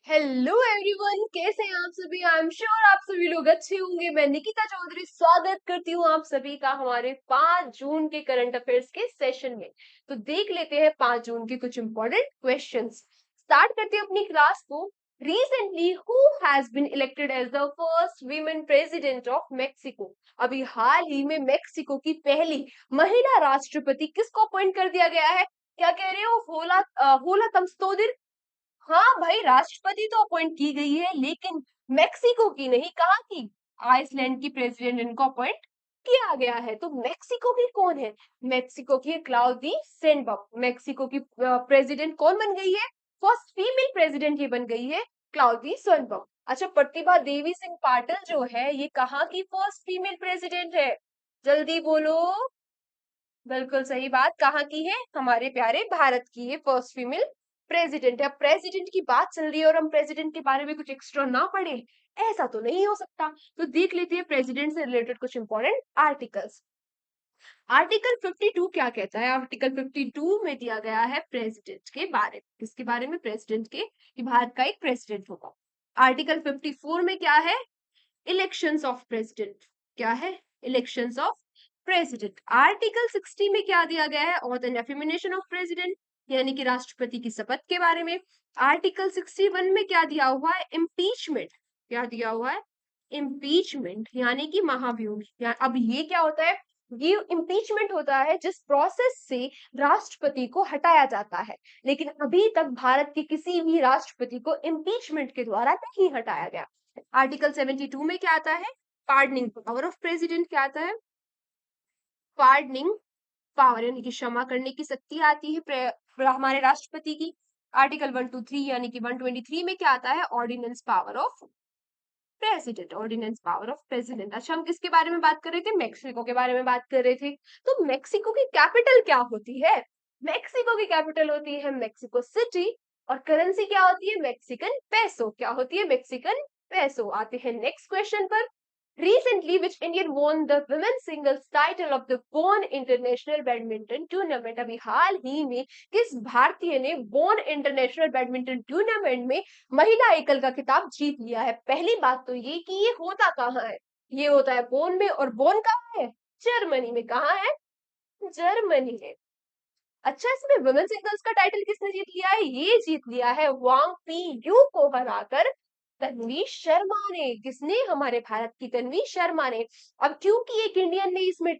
Hello everyone, कैसे हैं आप सभी। आई एम श्योर आप सभी लोग अच्छे होंगे। मैं निकिता चौधरी स्वागत करती हूँ आप सभी का हमारे 5 जून के करंट अफेयर्स के सेशन में। तो देख लेते हैं 5 जून के कुछ इंपॉर्टेंट क्वेश्चंस। स्टार्ट करते हैं अपनी क्लास को। Recently who has been elected as the first women president of Mexico. अभी हाल ही में मेक्सिको की पहली महिला राष्ट्रपति किसको अपॉइंट कर दिया गया है? क्या कह रहे हो? होला तम्स्तोदिर। हाँ भाई, राष्ट्रपति तो अपॉइंट की गई है, लेकिन मेक्सिको की नहीं। कहाँ की? आइसलैंड की प्रेसिडेंट इनको अपॉइंट किया गया है। तो मेक्सिको की कौन है? मेक्सिको की क्लाउदी शेनबाum। मेक्सिको की प्रेसिडेंट कौन बन गई है? फर्स्ट फीमेल प्रेसिडेंट ये बन गई है, क्लाउदी शेनबाum। अच्छा, प्रतिभा देवी सिंह पाटिल जो है, ये कहाँ की फर्स्ट फीमेल प्रेसिडेंट है? जल्दी बोलो। बिल्कुल सही बात, कहाँ की है? हमारे प्यारे भारत की ये फर्स्ट फीमेल प्रेसिडेंट है। अब प्रेसिडेंट की बात चल रही है और हम प्रेसिडेंट के बारे में कुछ एक्स्ट्रा ना पढ़े, ऐसा तो नहीं हो सकता। तो देख लेते हैं प्रेसिडेंट से रिलेटेड कुछ इंपॉर्टेंट आर्टिकल्स। आर्टिकल 52 क्या कहता है? आर्टिकल 52 में दिया गया है प्रेसिडेंट के बारे में। किसके बारे में? प्रेसिडेंट के, कि भारत का एक प्रेसिडेंट होगा। आर्टिकल 54 में क्या है? Elections of president. क्या है? Elections of president. आर्टिकल 60 में क्या दिया गया है? Auth and affirmation of president, यानी कि राष्ट्रपति की शपथ के बारे में। आर्टिकल 61 में क्या दिया हुआ है? इम्पीचमेंट। क्या दिया हुआ है? इम्पीचमेंट, यानी कि महाभियोग। अब ये क्या होता है? ये इम्पीचमेंट होता है जिस प्रोसेस से राष्ट्रपति को हटाया जाता है, लेकिन अभी तक भारत के किसी भी राष्ट्रपति को इम्पीचमेंट के द्वारा नहीं हटाया गया। आर्टिकल 72 में क्या आता है? Pardoning power of president. क्या आता है? पार्डनिंग पावर, यानी कि क्षमा करने की शक्ति आती है हमारे राष्ट्रपति की। आर्टिकल 123 यानी कि 123 में क्या आता है? Ordinance power of president. Ordinance power of president. अच्छा, हम किसके बारे में बात कर रहे थे? मेक्सिको के बारे में बात कर रहे थे। तो मेक्सिको की कैपिटल क्या होती है? मेक्सिको की कैपिटल होती है मेक्सिको सिटी। और करेंसी क्या होती है? Mexican peso. क्या होती है? Mexican peso. आते हैं नेक्स्ट क्वेश्चन पर। Recently, which Indian won the women's singles title of the Bonn International Badminton Tournament? अभी हाल ही में किस भारतीय ने बोन इंटरनेशनल बैडमिंटन टूर्नामेंट में महिला एकल का खिताब जीत लिया है? पहली बात तो ये कि ये होता कहाँ है? ये होता है बोन में, और बोन कहाँ है? जर्मनी में। कहाँ है? जर्मनी में। अच्छा, इसमें वुमेन सिंगल्स का टाइटल किसने जीत लिया है? ये जीत लिया है वांग पी यू को हराकर तन्वी शर्मा ने। किसने? हमारे भारत की तन्वी शर्मा ने। अब क्योंकि एक इंडियन ने इसमें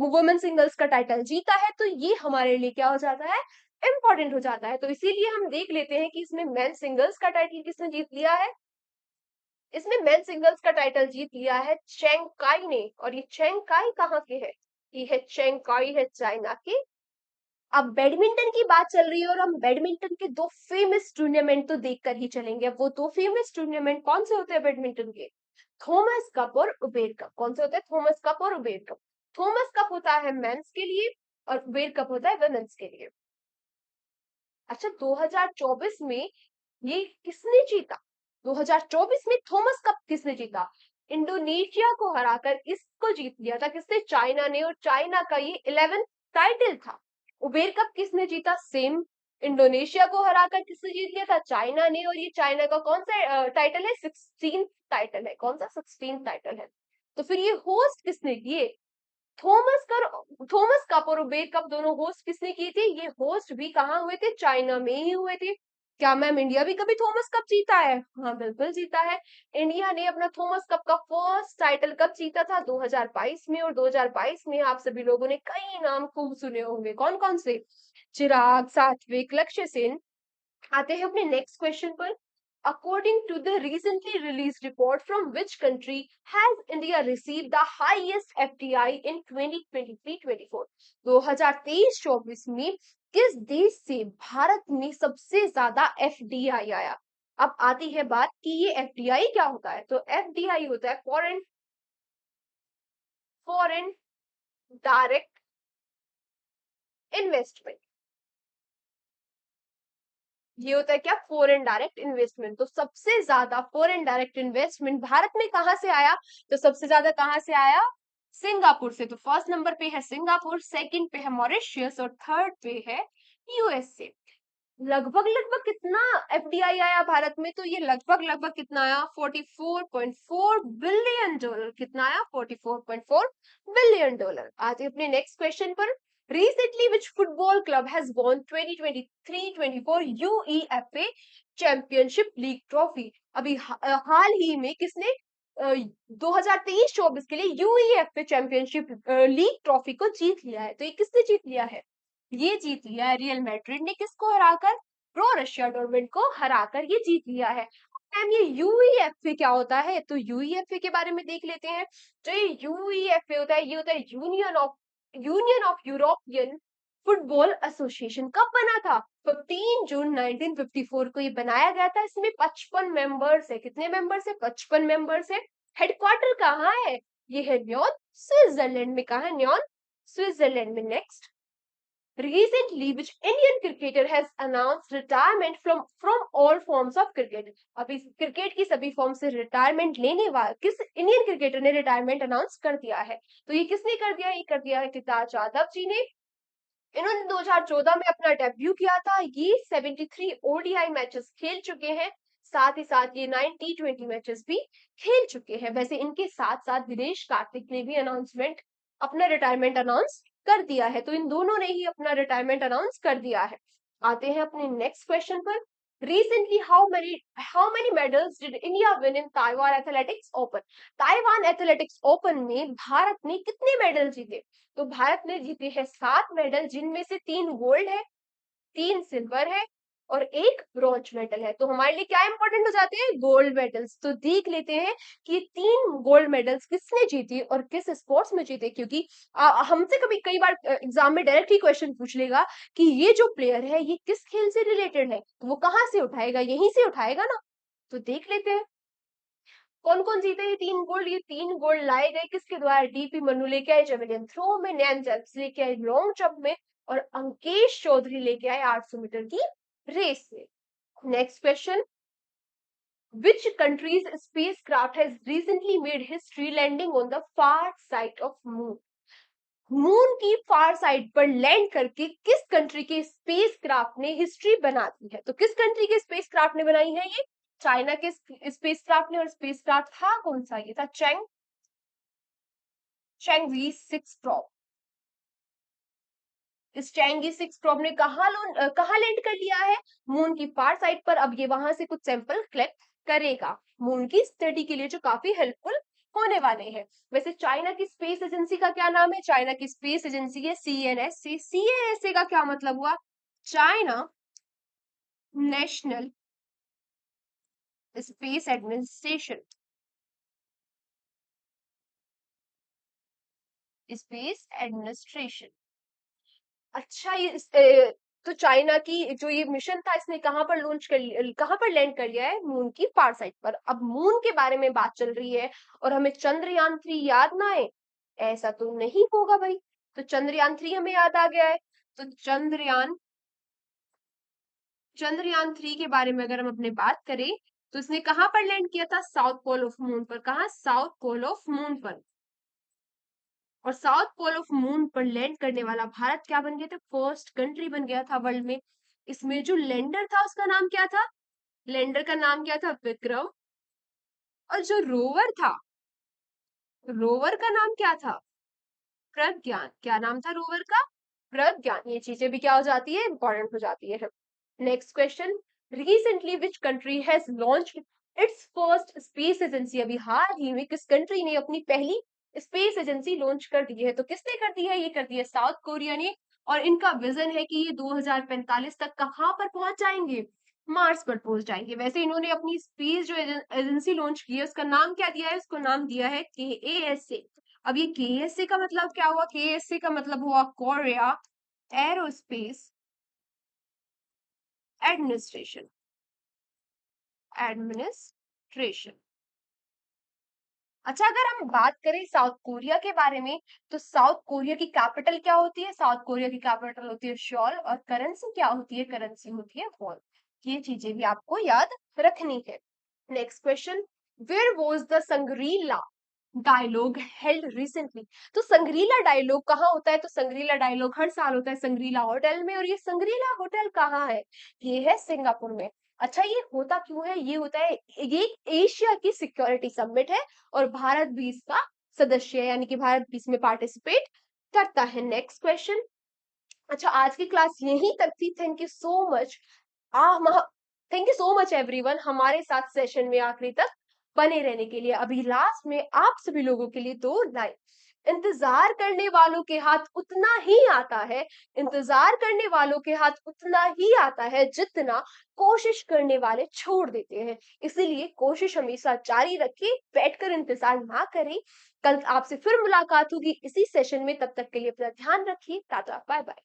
वुमेन सिंगल्स का टाइटल जीता है, तो ये हमारे लिए क्या हो जाता है? इंपॉर्टेंट हो जाता है। तो इसीलिए हम देख लेते हैं कि इसमें मेन सिंगल्स का टाइटल किसने जीत लिया है। इसमें मेन सिंगल्स का टाइटल जीत लिया है चेंग काई ने। और ये चेंग काई कहाँ के है? ये है चेंग काई है चाइना के। अब बैडमिंटन की बात चल रही है और हम बैडमिंटन के दो फेमस टूर्नामेंट तो देखकर ही चलेंगे। अब वो दो फेमस टूर्नामेंट कौन से होते हैं बैडमिंटन के? थॉमस कप और उबेर कप। कौन से होते हैं? थॉमस कप और उबेर कप। थॉमस कप होता है मेंस के लिए और उबेर कप होता है वुमेन्स के लिए। अच्छा, 2024 में ये किसने जीता? 2024 में थॉमस कप किसने जीता? इंडोनेशिया को हराकर इसको जीत लिया था। किसने? चाइना ने। और चाइना का ये 11th टाइटल था। उबेर कप किसने जीता? सेम इंडोनेशिया को हराकर किसने जीत लिया था? चाइना ने। और ये चाइना का कौन सा टाइटल है? 16th टाइटल है। कौन सा? 16th टाइटल है। तो फिर ये होस्ट किसने किए? थॉमस कप और उबेर कप दोनों होस्ट किसने किए थे? ये होस्ट भी कहाँ हुए थे? चाइना में ही हुए थे। क्या मैम, इंडिया भी कभी थॉमस कप जीता है? हाँ, बिल्कुल जीता है। इंडिया ने अपना थॉमस कप का फर्स्ट टाइटल कब जीता था? 2022 में। और 2022 में आप सभी लोगों ने कई नाम खूब सुने होंगे। कौन कौन से? चिराग, सात्विक, लक्ष्य सेन। आते हैं अपने नेक्स्ट क्वेश्चन पर। According to the recently released report, from which country has India received the highest FDI in 2023-24? 2023-24 में किस देश से भारत में सबसे ज्यादा FDI आया? अब आती है बात कि ये FDI क्या होता है। तो FDI होता है फॉरेन फॉरेन डायरेक्ट इन्वेस्टमेंट। ये होता है क्या? Foreign direct investment. तो सबसे ज्यादा फॉरेन डायरेक्ट इन्वेस्टमेंट भारत में कहां से आया? तो सबसे ज्यादा कहां से आया? सिंगापुर से। तो फर्स्ट नंबर पे है सिंगापुर, सेकंड पे है मॉरिशियस और थर्ड पे है यूएसए। लगभग लगभग कितना एफडीआई आया भारत में, तो ये लगभग लगभग कितना आया, 44.4 बिलियन डॉलर। कितना आया, 44.4 बिलियन डॉलर। आते हैं अपने नेक्स्ट क्वेश्चन पर। Recently which football club has won 2023-24 UEFA championship league trophy? अभी हाल ही में किसने 2023-24 के लिए यूईएफए चैंपियनशिप लीग ट्रॉफी को जीत लिया है? तो ये किसने जीत लिया है? ये जीत लिया है रियल मैड्रिड ने। किसको हराकर? प्रो रशिया डॉर्टमुंड को हराकर ये जीत लिया है। मैम ये यूईएफए क्या होता है? तो यूईएफए के बारे में देख लेते हैं। जो ये यूईएफए होता है, ये होता है union of European football association. कब बना था? 15 जून 1954 को ये बनाया गया था। इसमें 55 मेंबर्स है। कितने मेंबर्स है? 55 मेंबर्स है। हेडक्वार्टर कहाँ है? ये है न्योन, स्विट्जरलैंड में। कहा है? न्योन, स्विट्जरलैंड में। Next, recently which Indian cricketer has announced retirement from all forms of cricket? अभी क्रिकेट की सभी फॉर्म से रिटायरमेंट लेने वाला किस इंडियन क्रिकेटर ने रिटायरमेंट अनाउंस कर दिया है? तो ये किसने कर दिया? ये कर दिया है केदार जाधव जी ने। इन्होंने 2014 में अपना डेब्यू किया था। ये 73 ओडीआई मैचेस खेल चुके हैं। साथ ही साथ ये 9 T20 मैचेस भी खेल चुके हैं। वैसे इनके साथ साथ दिनेश कार्तिक ने भी अनाउंसमेंट अपना रिटायरमेंट अनाउंस कर दिया है। तो इन दोनों ने ही अपना रिटायरमेंट अनाउंस कर दिया है। आते हैं अपने नेक्स्ट क्वेश्चन पर। Recently, how many medals did India win in Taiwan Athletics Open? Taiwan athletics open में भारत ने कितने मेडल जीते? तो भारत ने जीते हैं 7 मेडल, जिनमें से 3 गोल्ड है, 3 सिल्वर है और 1 ब्रॉन्ज मेडल है। तो हमारे लिए क्या इंपॉर्टेंट हो जाते हैं? Gold medals. तो देख लेते हैं कि 3 गोल्ड मेडल्स किसने जीती और किस स्पोर्ट्स में जीते, क्योंकि हमसे कभी कई बार एग्जाम में डायरेक्टली क्वेश्चन पूछ लेगा कि ये जो प्लेयर है ये किस खेल से रिलेटेड है, तो वो कहाँ से उठाएगा? यहीं से उठाएगा ना। तो देख लेते हैं कौन कौन जीते ये 3 गोल्ड। ये 3 गोल्ड लाए गए किसके द्वारा? डीपी मनु लेके आए जेवलिन थ्रो में, नैन जेम्स लेके आए लॉन्ग जंप में और अंकेश चौधरी लेके आए 800 मीटर की रेस में। Next question, which country's spacecraft has recently made history landing on the far side of moon? Moon की फार साइड पर लैंड करके किस कंट्री के स्पेसक्राफ्ट ने हिस्ट्री बना दी है? तो किस कंट्री के स्पेसक्राफ्ट ने बनाई है ये? चाइना के स्पेसक्राफ्ट ने। और स्पेसक्राफ्ट था कौन सा? ये था चैंगजी 6 प्रोब। इस चैंगी 6 प्रोब ने कहा लैंड कर लिया है? मून की फार साइड पर। अब ये वहां से कुछ सैंपल कलेक्ट करेगा मून की स्टडी के लिए, जो काफी हेल्पफुल होने वाले हैं। वैसे चाइना की स्पेस एजेंसी का क्या नाम है? चाइना की स्पेस एजेंसी है सीएनएसए। सीएनएसए का क्या मतलब हुआ? China national space administration. Space administration. अच्छा, तो चाइना की जो ये मिशन था, इसने कहां पर लैंड कर लिया है? मून की फार साइड पर। अब मून के बारे में बात चल रही है और हमें चंद्रयान 3 याद ना आए, ऐसा तो नहीं होगा भाई। तो चंद्रयान 3 हमें याद आ गया है। तो चंद्रयान 3 के बारे में अगर हम अपने बात करें, तो इसने कहां पर लैंड किया था? साउथ पोल ऑफ मून पर। कहा? साउथ पोल ऑफ मून पर। और साउथ पोल ऑफ मून पर लैंड करने वाला भारत क्या बन गया था? फर्स्ट कंट्री बन गया था वर्ल्ड में। इसमें जो लैंडर था उसका नाम क्या था? लैंडर का नाम क्या था? विक्रम। और जो रोवर था, रोवर का नाम क्या था? प्रज्ञान। क्या नाम था रोवर का? प्रज्ञान। ये चीजें भी क्या हो जाती है? इंपॉर्टेंट हो जाती है। Next question, recently which country has launched it's first space agency? अभी हाल ही में किस कंट्री ने अपनी पहली स्पेस एजेंसी लॉन्च कर दी है? तो किसने कर दी है? ये कर दी है साउथ कोरिया ने। और इनका विजन है कि ये 2045 तक कहां पर पहुंच जाएंगे? मार्स पर पहुंच जाएंगे। वैसे इन्होंने अपनी स्पेस जो एजेंसी लॉन्च की है, उसका नाम क्या दिया है? उसको नाम दिया है KASA। अब ये KASA का मतलब क्या हुआ? KASA का मतलब हुआ कोरिया एरोस्पेस एडमिनिस्ट्रेशन। एडमिनिस्ट्रेशन। अच्छा, अगर हम बात करें साउथ कोरिया के बारे में, तो साउथ कोरिया की कैपिटल क्या होती है? साउथ कोरिया की कैपिटल होती है शॉल। और करेंसी क्या होती है? करेंसी होती है वॉन। ये चीजें भी आपको याद रखनी है। Next question, where was the Shangri-La dialogue held recently. तो संग्रीला डायलॉग कहाँ होता है? तो संग्रीला डायलॉग हर साल होता है संग्रीला होटल में, और ये संग्रीला होटल कहाँ है? ये है सिंगापुर में। अच्छा, ये होता क्यों है? ये होता है, ये एशिया की सिक्योरिटी समिट है और भारत भी इसका सदस्य है, यानी कि भारत भी इसमें पार्टिसिपेट करता है। Next question. अच्छा, आज की क्लास यहीं तक थी। Thank you so much. Thank you so much everyone, हमारे साथ सेशन में आखिरी तक बने रहने के लिए। अभी लास्ट में आप सभी लोगों के लिए दो लाइन। इंतजार करने वालों के हाथ उतना ही आता है, इंतजार करने वालों के हाथ उतना ही आता है जितना कोशिश करने वाले छोड़ देते हैं। इसीलिए कोशिश हमेशा जारी रखिए, बैठकर इंतजार ना करें। कल आपसे फिर मुलाकात होगी इसी सेशन में, तब तक के लिए अपना ध्यान रखिए। Tata, bye bye.